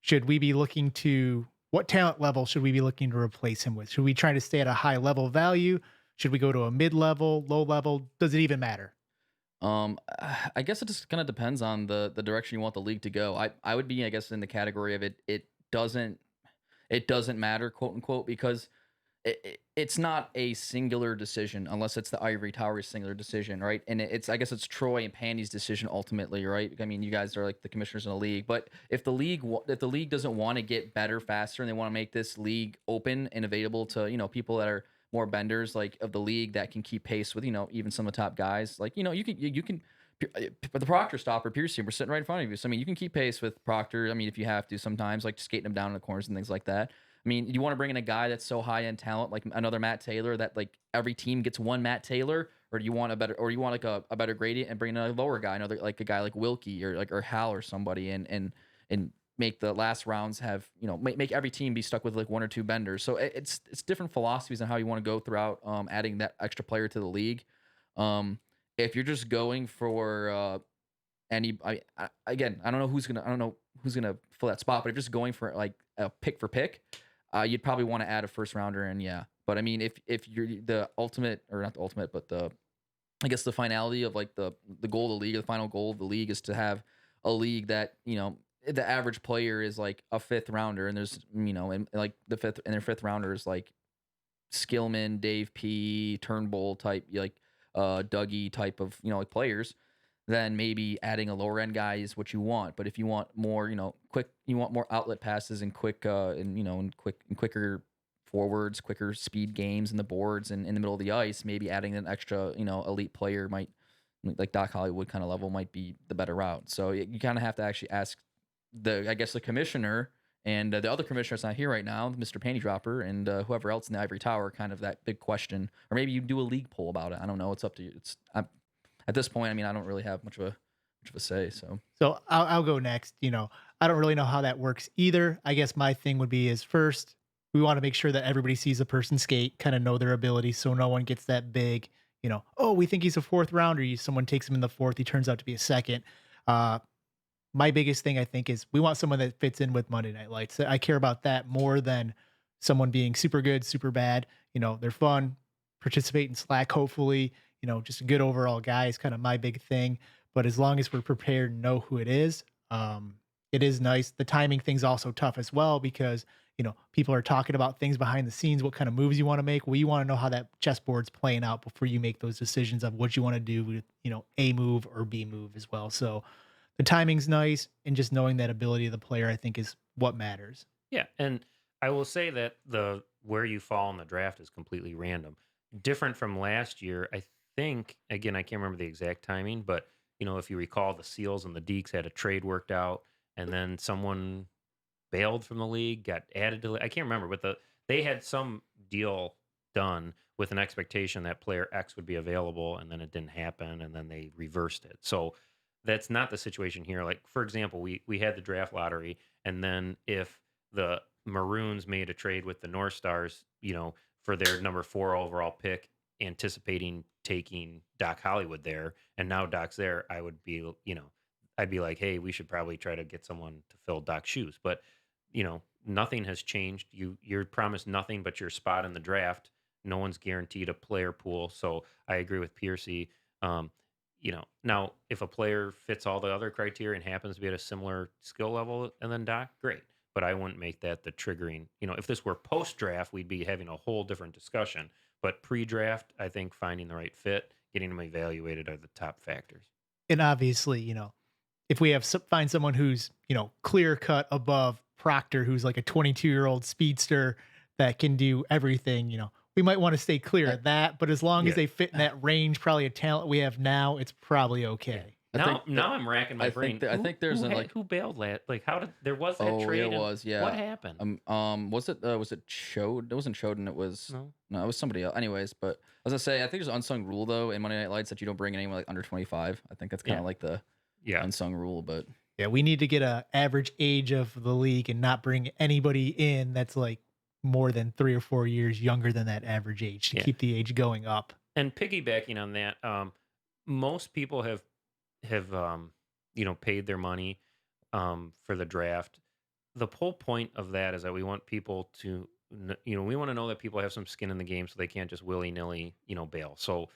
Should we be looking to what talent level should we be looking to replace him with? Should we try to stay at a high level value? Should we go to a mid level, low level? Does it even matter? I guess it just kind of depends on the direction you want the league to go. I would be, I guess, in the category of it doesn't matter, quote unquote, because it's not a singular decision unless it's the Ivory Tower's singular decision, right? And I guess it's Troy and Pandy's decision ultimately, right? I mean, you guys are like the commissioners in the league, but if the league doesn't want to get better faster and they want to make this league open and available to people that are more benders like of the league that can keep pace with even some of the top guys, like you can. But the Proctor stopper, Piercy, we're sitting right in front of you. So I mean, you can keep pace with Proctor. I mean, if you have to, sometimes like skating him down in the corners and things like that. I mean, you want to bring in a guy that's so high end talent, like another Matt Taylor, that like every team gets one Matt Taylor, or do you want like a better gradient and bring in a lower guy, another like a guy like Wilkie or Hal or somebody, and make the last rounds have make every team be stuck with like one or two benders. So it's different philosophies on how you want to go throughout adding that extra player to the league. If you're just going for again, I don't know who's gonna fill that spot, but if you're just going for like a pick for pick, you'd probably want to add a first rounder in, yeah. But I mean, if you're the ultimate, or not the ultimate, but I guess the finality of like the goal of the league, the final goal of the league is to have a league that the average player is like a fifth rounder, and there's and like their fifth rounder is like Skillman, Dave P, Turnbull type, like Dougie type of like players, then maybe adding a lower end guy is what you want. But if you want more, you want more outlet passes and quicker forwards, quicker speed games in the boards and in the middle of the ice, maybe adding an extra, elite player might, like Doc Hollywood kind of level, might be the better route. So you kind of have to actually ask the commissioner and the other commissioner that's not here right now, Mr. Panty Dropper, and whoever else in the Ivory Tower, kind of that big question. Or maybe you do a league poll about it. I don't know. It's up to you. At this point, I mean, I don't really have much of a say. So I'll go next. I don't really know how that works either. I guess my thing would be is first, we want to make sure that everybody sees a person skate, kind of know their ability, so no one gets that big, oh, we think he's a fourth rounder. Someone takes him in the fourth, he turns out to be a second. My biggest thing, I think, is we want someone that fits in with Monday Night Lights. I care about that more than someone being super good, super bad. They're fun, participate in Slack, hopefully, just a good overall guy is kind of my big thing. But as long as we're prepared and know who it is nice. The timing thing's also tough as well, because, people are talking about things behind the scenes, what kind of moves you want to make. Well, you want to know how that chessboard's playing out before you make those decisions of what you want to do with, A move or B move as well. So the timing's nice, and just knowing that ability of the player, I think, is what matters. Yeah, and I will say that where you fall in the draft is completely random. Different from last year, I think. Again, I can't remember the exact timing, but if you recall, the Seals and the Deeks had a trade worked out, and then someone bailed from the league, got added to. I can't remember, but they had some deal done with an expectation that player X would be available, and then it didn't happen, and then they reversed it. So that's not the situation here. Like, for example, we had the draft lottery, and then if the Maroons made a trade with the North Stars, for their number 4 overall pick, anticipating taking Doc Hollywood there, and now Doc's there, I would be, I'd be like, hey, we should probably try to get someone to fill Doc's shoes. But, nothing has changed. You're promised nothing but your spot in the draft. No one's guaranteed a player pool. So I agree with Piercy. Now if a player fits all the other criteria and happens to be at a similar skill level and then Doc, great. But I wouldn't make that the triggering. If this were post-draft, we'd be having a whole different discussion. But pre-draft, I think finding the right fit, getting them evaluated are the top factors. And obviously, if we find someone who's, clear cut above Proctor, who's like a 22-year-old speedster that can do everything, we might want to stay clear of that. But as long as they fit in that range, probably a talent we have now, it's probably okay. Now I'm racking my brain. I think there's who bailed last. Like, how did there was that trade? Oh, it was, yeah. What happened? Was it Chode? It wasn't Choden. It was no, it was somebody else. Anyways, but I was gonna say, I think there's an unsung rule though in Monday Night Lights that you don't bring anyone like under 25. I think that's kind of like the unsung rule, but yeah, we need to get a average age of the league and not bring anybody in that's like more than 3 or 4 years younger than that average age to keep the age going up. And piggybacking on that, most people have paid their money for the draft. The whole point of that is that we want people to we want to know that people have some skin in the game, so they can't just willy-nilly bail. So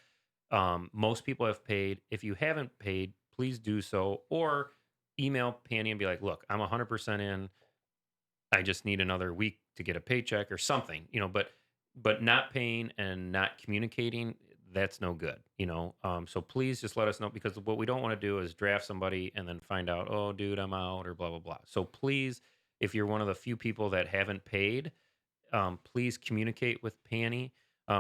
Most people have paid. If you haven't paid, please do so, or email Penny and be like, "Look, I'm 100% in. I just need another week to get a paycheck or something," but not paying and not communicating, that's no good, so please just let us know, because what we don't want to do is draft somebody and then find out, oh dude, I'm out, or blah blah blah. So please, if you're one of the few people that haven't paid, please communicate with Penny,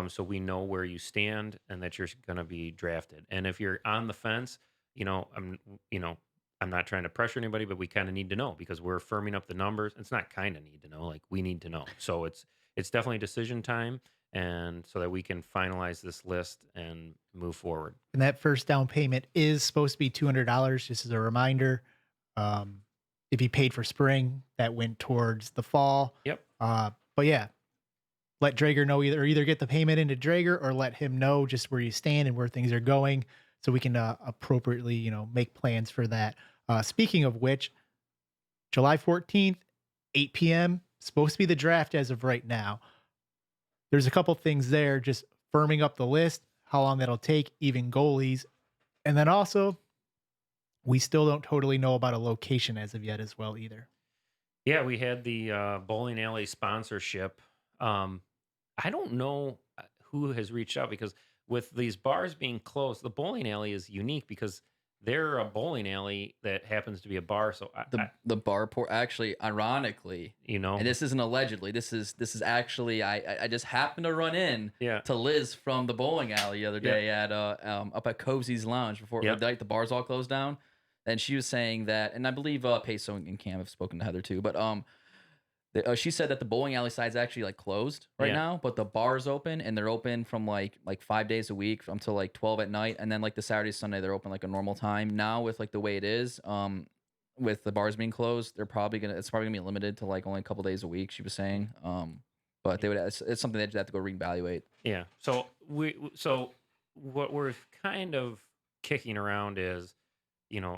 so we know where you stand and that you're going to be drafted. And if you're on the fence, you know, I'm, you know, I'm not trying to pressure anybody, but we kind of need to know, because we're firming up the numbers. It's not kind of need to know, like we need to know. So it's definitely decision time, and so that we can finalize this list and move forward. And that first down payment is supposed to be $200, just as a reminder. Um, if you paid for spring, that went towards the fall. Yep. But yeah, let Drager know, either get the payment into Drager or let him know just where you stand and where things are going, so we can appropriately, make plans for that. Speaking of which, July 14th, 8 p.m., supposed to be the draft as of right now. There's a couple things there, just firming up the list, how long that'll take, even goalies. And then also, we still don't totally know about a location as of yet as well either. Yeah, we had the bowling alley sponsorship. I don't know who has reached out, because with these bars being closed, the bowling alley is unique because they're a bowling alley that happens to be a bar. So The bar port, actually, ironically, and this isn't allegedly. This is actually, I just happened to run in to Liz from the bowling alley the other day at up at Cozy's Lounge before the bars all closed down, and she was saying that, and I believe Peso and Cam have spoken to Heather too, but she said that the bowling alley side's actually like closed right now, but the bar's open, and they're open from like 5 days a week until like 12 at night, and then like the Saturday, Sunday they're open like a normal time. Now with like the way it is, with the bars being closed, it's probably gonna be limited to like only a couple days a week, she was saying. But it's something they have to go reevaluate. Yeah. So what we're kind of kicking around is,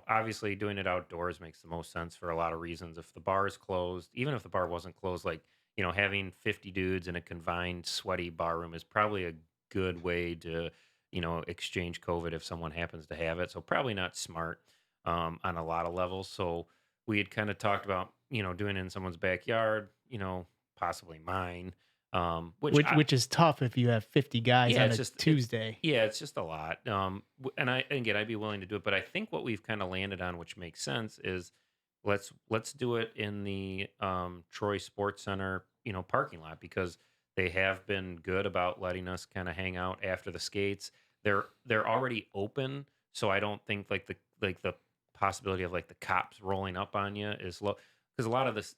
obviously doing it outdoors makes the most sense for a lot of reasons. If the bar is closed, even if the bar wasn't closed, like, having 50 dudes in a confined, sweaty bar room is probably a good way to, exchange COVID if someone happens to have it. So probably not smart on a lot of levels. So we had kind of talked about, doing it in someone's backyard, possibly mine. Which is tough if you have 50 guys on a Tuesday. It's just a lot. And I'd be willing to do it, but I think what we've kind of landed on, which makes sense, is let's do it in the Troy Sports Center, parking lot, because they have been good about letting us kind of hang out after the skates. They're already open, so I don't think like the possibility of like the cops rolling up on you is low, because a lot of this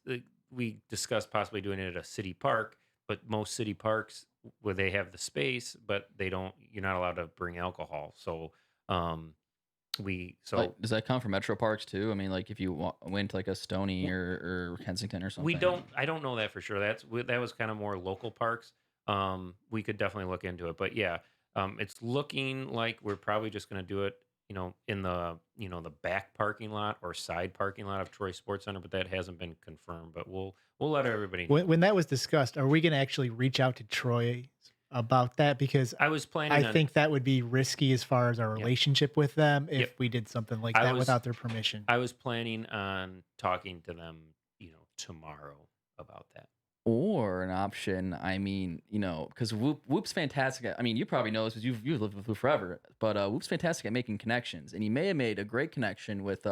we discussed possibly doing it at a city park. But most city parks, where they have the space, but you're not allowed to bring alcohol. So, does that count for metro parks too? I mean, like if you went to like a Stony or Kensington or something. I don't know that for sure. That was kind of more local parks. We could definitely look into it, but yeah, it's looking like we're probably just going to do it, in the, the back parking lot or side parking lot of Troy Sports Center, but that hasn't been confirmed, but we'll let everybody know. When that was discussed, are we going to actually reach out to Troy about that? Because I was planning I think that would be risky as far as our relationship with them if we did something like that without their permission. I was planning on talking to them, tomorrow about that. Or an option, I mean, because Whoop's fantastic. I mean, you probably know this because you've lived with Whoop forever. But Whoop's fantastic at making connections, and he may have made a great connection with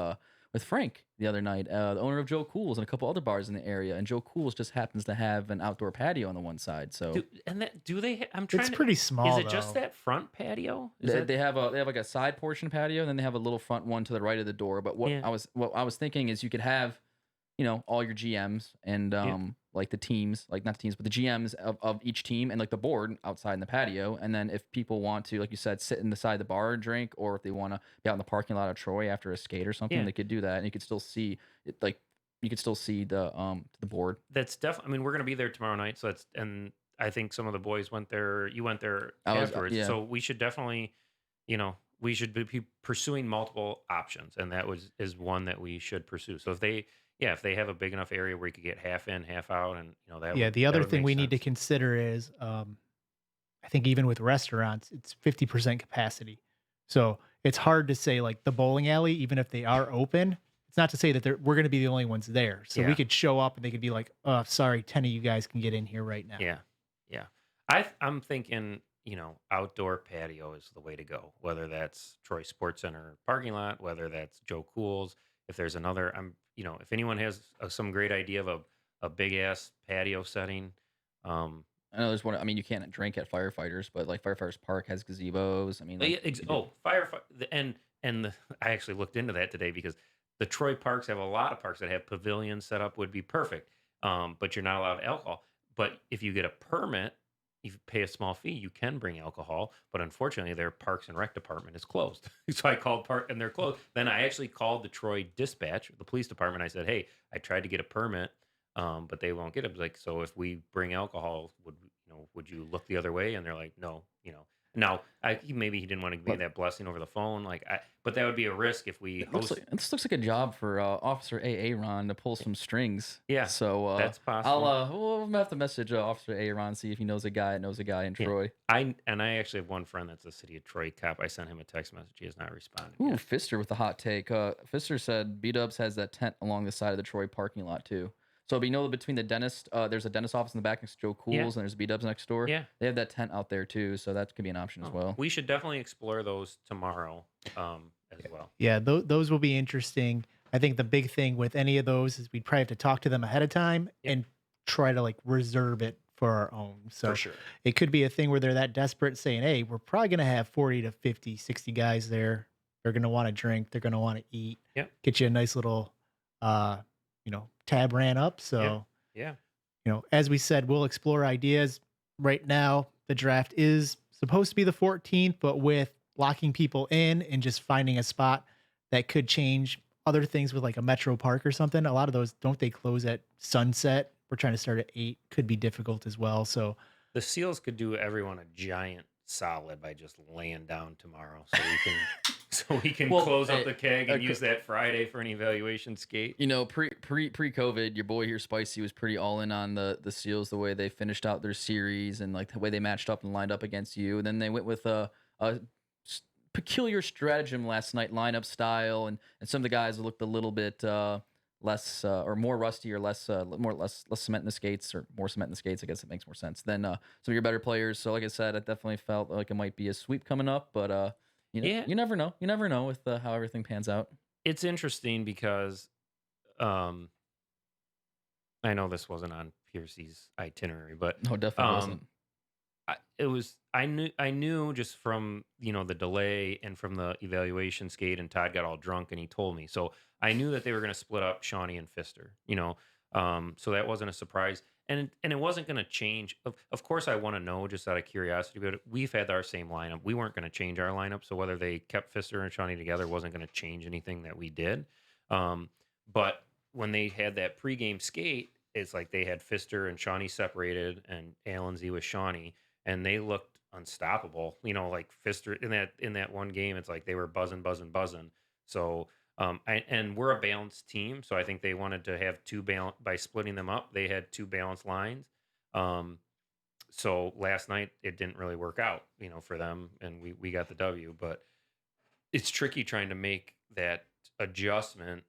Frank the other night, the owner of Joe Cool's and a couple other bars in the area. And Joe Cool's just happens to have an outdoor patio on the one side. So It's pretty small. Is it just that front patio? They have like a side portion patio, and then they have a little front one to the right of the door. But what I was thinking is you could have, all your GMs and like the teams, like not the teams, but the GMs of each team, and like the board outside in the patio. And then if people want to, like you said, sit in the side of the bar and drink, or if they want to be out in the parking lot of Troy after a skate or something, they could do that. And you could still see it, like you could still see the board. That's definitely. I mean, we're gonna be there tomorrow night, so and I think some of the boys went there. You went there afterwards, so we should definitely, we should be pursuing multiple options, and that is one that we should pursue. So if they have a big enough area where you could get half in, half out, and that. Yeah, the other thing we need to consider is I think even with restaurants, it's 50% capacity. So it's hard to say like the bowling alley, even if they are open, it's not to say that we're going to be the only ones there. So we Yeah. could show up and they could be like, oh, sorry, 10 of you guys can get in here right now. Yeah. Yeah. I'm thinking, outdoor patio is the way to go, whether that's Troy Sports Center parking lot, whether that's Joe Cool's. If there's another, if anyone has some great idea of a big ass patio setting, um, I know there's one. I mean, you can't drink at firefighters, but like Firefighters Park has gazebos. I mean, but like, yeah, firefighter, I actually looked into that today because the Troy parks have a lot of parks that have pavilions set up would be perfect. But you're not allowed alcohol. But if you get a permit, if you pay a small fee, you can bring alcohol. But unfortunately, their Parks and Rec department is closed. So I called park and they're closed. Then I actually called the Troy dispatch, the police department. I said, "Hey, I tried to get a permit, but they won't get it." I was like, so if we bring alcohol, would you look the other way? And they're like, no. Now, maybe he didn't want to be But that blessing over the phone, but that would be a risk if we host. this looks like a job for Officer Ron to pull some strings. Yeah, So that's possible. we'll have to message Officer Ron, see if he knows a guy in Yeah. Troy. I actually have one friend that's a city of Troy cop. I sent him a text message. He has not responded Ooh, yet. Fister with the hot take. Fister said B-Dubs has that tent along the side of the Troy parking lot too. So between the dentist, there's a dentist office in the back next to Joe Cool's, Yeah. and there's B-Dubs next door. Yeah. They have that tent out there too, so that could be an option as well. We should definitely explore those tomorrow as well. Yeah, those will be interesting. I think the big thing with any of those is we'd probably have to talk to them ahead of time and try to like reserve it for our own. So For sure. it could be a thing where they're that desperate saying, hey, we're probably going to have 40 to 50, 60 guys there. They're going to want to drink. They're going to want to eat. Yep. Get you a nice little, tab ran up. So, Yeah. as we said, we'll explore ideas. Right now, the draft is supposed to be the 14th, but with locking people in and just finding a spot that could change other things with like a metro park or something. A lot of those, don't they close at sunset? We're trying to start at 8, could be difficult as well. So The Seals could do everyone a giant solid by just laying down tomorrow, so we can Well, close up the keg and okay. use that Friday for an evaluation skate. Pre-COVID, your boy here, Spicy, was pretty all in on the Seals, the way they finished out their series and like the way they matched up and lined up against you. And then they went with a peculiar stratagem last night, lineup style, and some of the guys looked a little bit less or more rusty or less cement in the skates, or more cement in the skates. I guess it makes more sense than some of your better players. So like I said, I definitely felt like it might be a sweep coming up, but you never know. You never know with how everything pans out. It's interesting because I know this wasn't on Piercy's itinerary, but No, definitely wasn't. I knew just from the delay and from the evaluation skate, and Todd got all drunk and he told me, so I knew that they were going to split up Shawnee and Pfister, so that wasn't a surprise, and it wasn't going to change. Of course, I want to know just out of curiosity, but we've had our same lineup. We weren't going to change our lineup, so whether they kept Pfister and Shawnee together wasn't going to change anything that we did. But when they had that pregame skate, it's like they had Pfister and Shawnee separated, and Allen Z with Shawnee, and they looked unstoppable. Like Pfister in that one game, it's like they were buzzing. So, and we're a balanced team, so I think they wanted to have by splitting them up. They had two balanced lines. So last night it didn't really work out, for them, and we got the W. But it's tricky trying to make that adjustment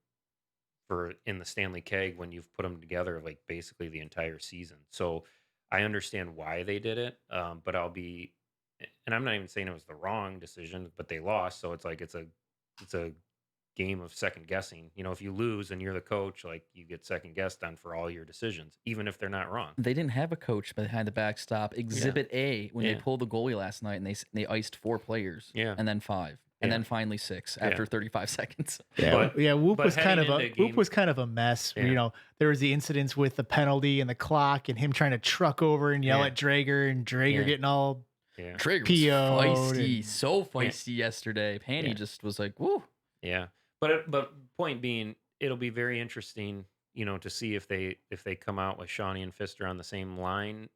in the Stanley Keg when you've put them together like basically the entire season. So I understand why they did it, but and I'm not even saying it was the wrong decision, but they lost, so it's like it's a game of second guessing. If you lose and you're the coach, like you get second guessed on for all your decisions, even if they're not wrong. They didn't have a coach behind the backstop. Exhibit A when they pulled the goalie last night, and they iced 4 players, and then 5. And then finally 6 after 35 seconds. Whoop was kind of heading into a mess. Yeah. There was the incidents with the penalty and the clock, and him trying to truck over and yell at Drager, and Drager getting all Traeger was PO'd feisty, so feisty yesterday. Panty just was like, woo. Yeah, but point being, it'll be very interesting, to see if they come out with Shawnee and Pfister on the same line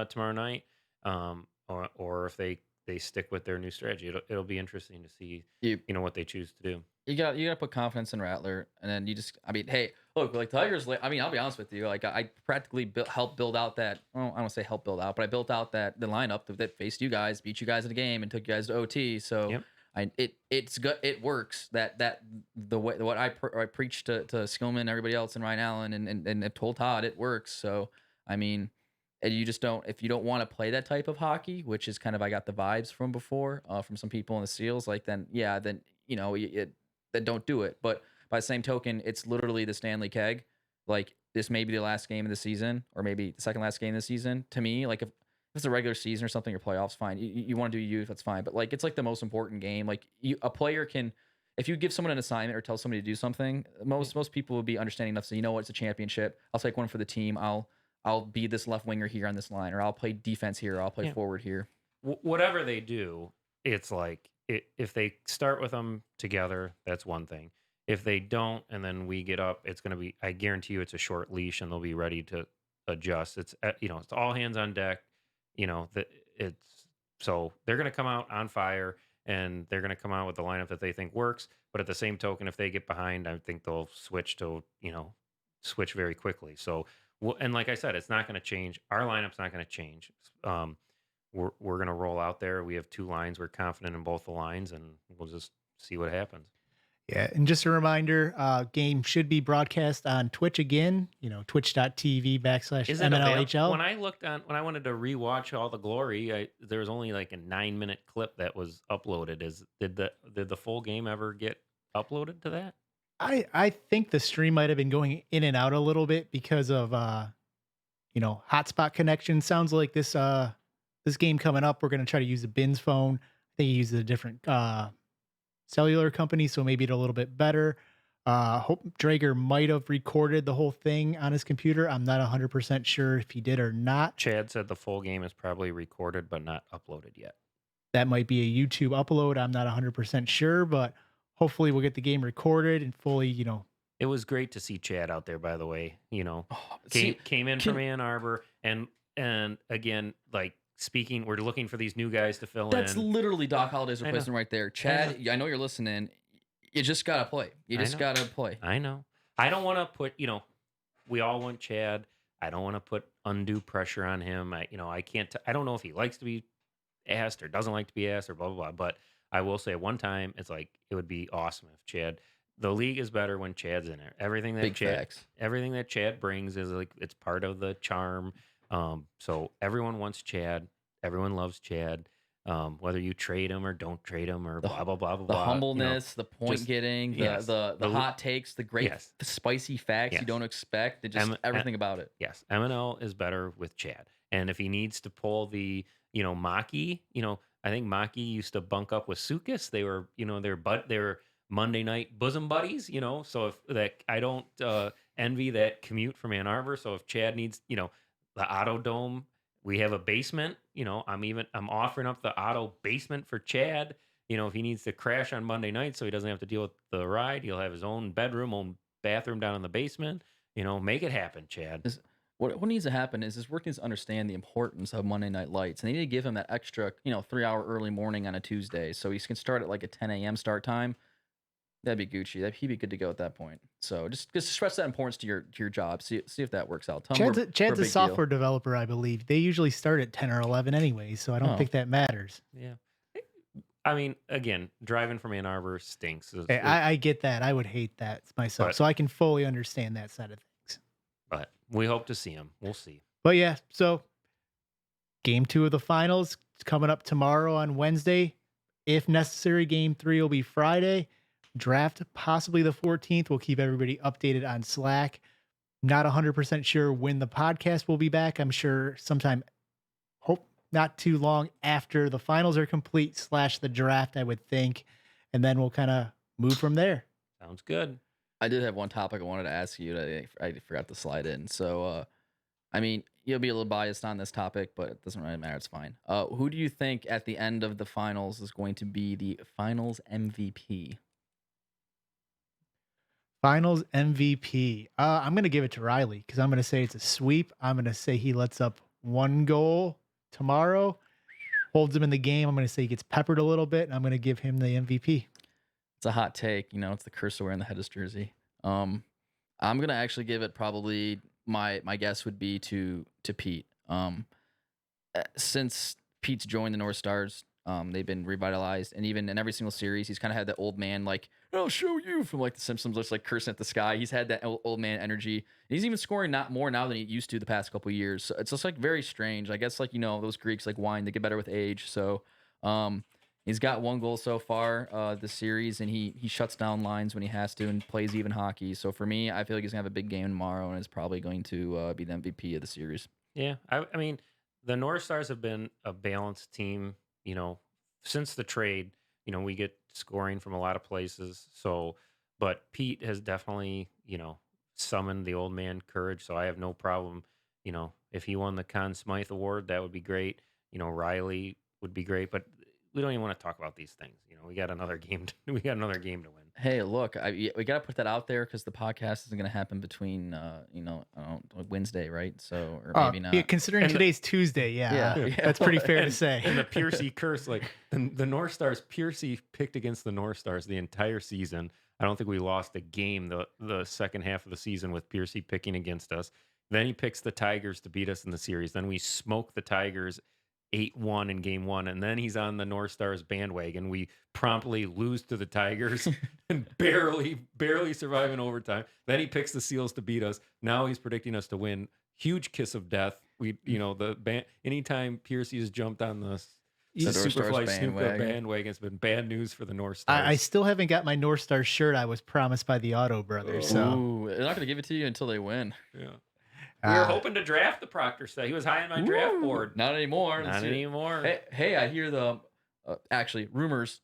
tomorrow night, or if they they stick with their new strategy. It'll be interesting to see You what they choose to do. you got to put confidence in Rattler, and then I mean, hey, look, like Tigers. I mean, I'll be honest with you. Like I practically helped build out that. Well, I don't say help build out, but I built out the lineup that faced you guys, beat you guys in the game, and took you guys to OT. So Yep. it's good. It works. That the way what I preached to Skillman, everybody else, and Ryan Allen, and I told Todd it works. So I mean, and you just don't, if you don't want to play that type of hockey, which is kind of I got the vibes from before from some people in the Seals, like then then don't do it. But by the same token, it's literally the Stanley Keg. Like this may be the last game of the season, or maybe the second last game of the season. To me, like if it's a regular season or something, or playoffs, fine. You want to do you, that's fine. But like it's like the most important game. Like a player can, if you give someone an assignment or tell somebody to do something, most people will be understanding enough to say, you know what, it's a championship. I'll take one for the team. I'll be this left winger here on this line, or I'll play defense here, or I'll play forward here. Whatever they do, it's like if they start with them together, that's one thing. If they don't, and then we get up, it's going to be, I guarantee you, it's a short leash, and they'll be ready to adjust. It's it's all hands on deck. So they're going to come out on fire, and they're going to come out with the lineup that they think works. But at the same token, if they get behind, I think they'll switch very quickly. So, and like I said, it's not going to change. Our lineup's not going to change. We're going to roll out there. We have two lines. We're confident in both the lines, and we'll just see what happens. Yeah, and just a reminder, game should be broadcast on Twitch again, twitch.tv/MNLHL. When I wanted to rewatch all the glory, there was only like a 9-minute clip that was uploaded. Did the full game ever get uploaded to that? I think the stream might have been going in and out a little bit because of hotspot connection. Sounds like this game coming up, we're going to try to use the Bins phone. I think he uses a different cellular company, so maybe it's a little bit better. Hope Drager might have recorded the whole thing on his computer. I'm not 100% sure if he did or not. Chad said the full game is probably recorded but not uploaded yet. That might be a YouTube upload. I'm not 100% sure, but hopefully we'll get the game recorded and fully, It was great to see Chad out there, by the way. Came in from Ann Arbor, and again, like, speaking, we're looking for these new guys to fill in. That's literally Doc Holliday's replacement right there. Chad, I know you're listening. You just got to play. You just got to play. I know. I don't want to put, we all want Chad. I don't want to put undue pressure on him. I can't, I don't know if he likes to be asked or doesn't like to be asked or blah, blah, blah. But I will say one time, it's like, it would be awesome if the league is better when Chad's in there. Everything that Chad brings is like, it's part of the charm. So everyone wants Chad. Everyone loves Chad. Whether you trade him or don't trade him or blah, blah, blah, blah, the blah. humbleness, the point getting, the hot takes, the great the spicy facts you don't expect, everything about it. Yes. MNL is better with Chad. And if he needs to pull the, Maki, I think Maki used to bunk up with Sukas. They were, they were Monday night bosom buddies, so if I don't envy that commute from Ann Arbor. So if Chad needs, the Auto Dome, we have a basement. I'm offering up the Auto basement for Chad. If he needs to crash on Monday night so he doesn't have to deal with the ride, he'll have his own bedroom, own bathroom down in the basement. Make it happen, Chad. What needs to happen is his work needs to understand the importance of Monday Night Lights. And they need to give him that extra, 3-hour early morning on a Tuesday so he can start at like a 10 a.m. start time. That'd be Gucci. He'd be good to go at that point. So just stress that importance to your job. See if that works out. Chad's a software developer, I believe. They usually start at 10 or 11 anyway, so I don't think that matters. Yeah. I mean, again, driving from Ann Arbor stinks. I get that. I would hate that myself, so I can fully understand that side of things. But we hope to see him. We'll see. But yeah, so game 2 of the finals is coming up tomorrow on Wednesday. If necessary, game 3 will be Friday. Draft possibly the 14th. We'll keep everybody updated on Slack. Not 100% sure when the podcast will be back. I'm sure sometime, hope not too long after the finals are complete / the draft, I would think. And then we'll kind of move from there. Sounds good. I did have one topic I wanted to ask you that I forgot to slide in. So, you'll be a little biased on this topic, but it doesn't really matter. It's fine. Who do you think at the end of the finals is going to be the finals MVP? Finals MVP. I'm going to give it to Riley because I'm going to say it's a sweep. I'm going to say he lets up 1 goal tomorrow. holds him in the game. I'm going to say he gets peppered a little bit, and I'm going to give him the MVP. It's a hot take. You know, it's the curse of wearing the Hedges jersey. I'm gonna actually give it probably my guess would be to Pete. Since Pete's joined the North Stars, they've been revitalized, and even in every single series, he's kind of had that old man like "I'll show you" from like The Simpsons, just like cursing at the sky. He's had that old man energy. And he's even scoring not more now than he used to the past couple of years. So it's just like very strange. I guess like those Greeks like wine, they get better with age. So he's got 1 goal so far this series, and he shuts down lines when he has to and plays even hockey. So for me, I feel like he's gonna have a big game tomorrow, and it's probably going to be the MVP of the series. Yeah, I mean, the North Stars have been a balanced team, since the trade. We get scoring from a lot of places. So, but Pete has definitely, summoned the old man courage. So I have no problem. If he won the Conn Smythe Award, that would be great. Riley would be great, but we don't even want to talk about these things. We got another game. We got another game to win. Hey, look, we got to put that out there because the podcast isn't going to happen between, Wednesday, right? So, or maybe not. Yeah, considering today's Tuesday, that's pretty fair to say. And the Piercy curse, like the North Stars, Piercy picked against the North Stars the entire season. I don't think we lost a game the second half of the season with Piercy picking against us. Then he picks the Tigers to beat us in the series. Then we smoke the Tigers 8-1 in game 1, and then he's on the North Stars bandwagon. We promptly lose to the Tigers and barely survive in overtime. Then he picks the Seals to beat us. Now he's predicting us to win. Huge kiss of death. Anytime Piercy has jumped on the Superfly Snooker bandwagon, it's been bad news for the North Stars. I still haven't got my North Stars shirt I was promised by the Otto brothers. So Ooh, they're not going to give it to you until they win. Yeah. We were hoping to draft the Proctor set. He was high on my draft board. Not anymore. Not anymore. Hey, I hear the actually rumors.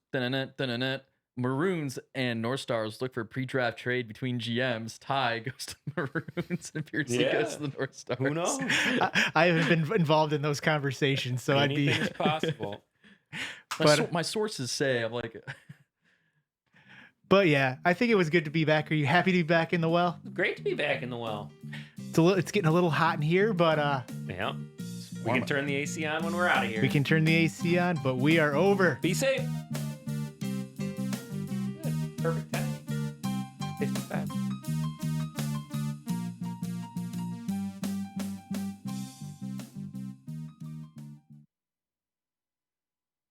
Maroons and North Stars look for a pre-draft trade between GMs. Ty goes to Maroons and Piercy goes to the North Stars. Who knows? I haven't been involved in those conversations, so anything is possible. My sources say I'm like. But yeah, I think it was good to be back. Are you happy to be back in the well? Great to be back in the well. It's getting a little hot in here, but yeah, we can turn the AC on when we're out of here. We can turn the AC on, but we are over. Be safe. Good. Perfect time. 55.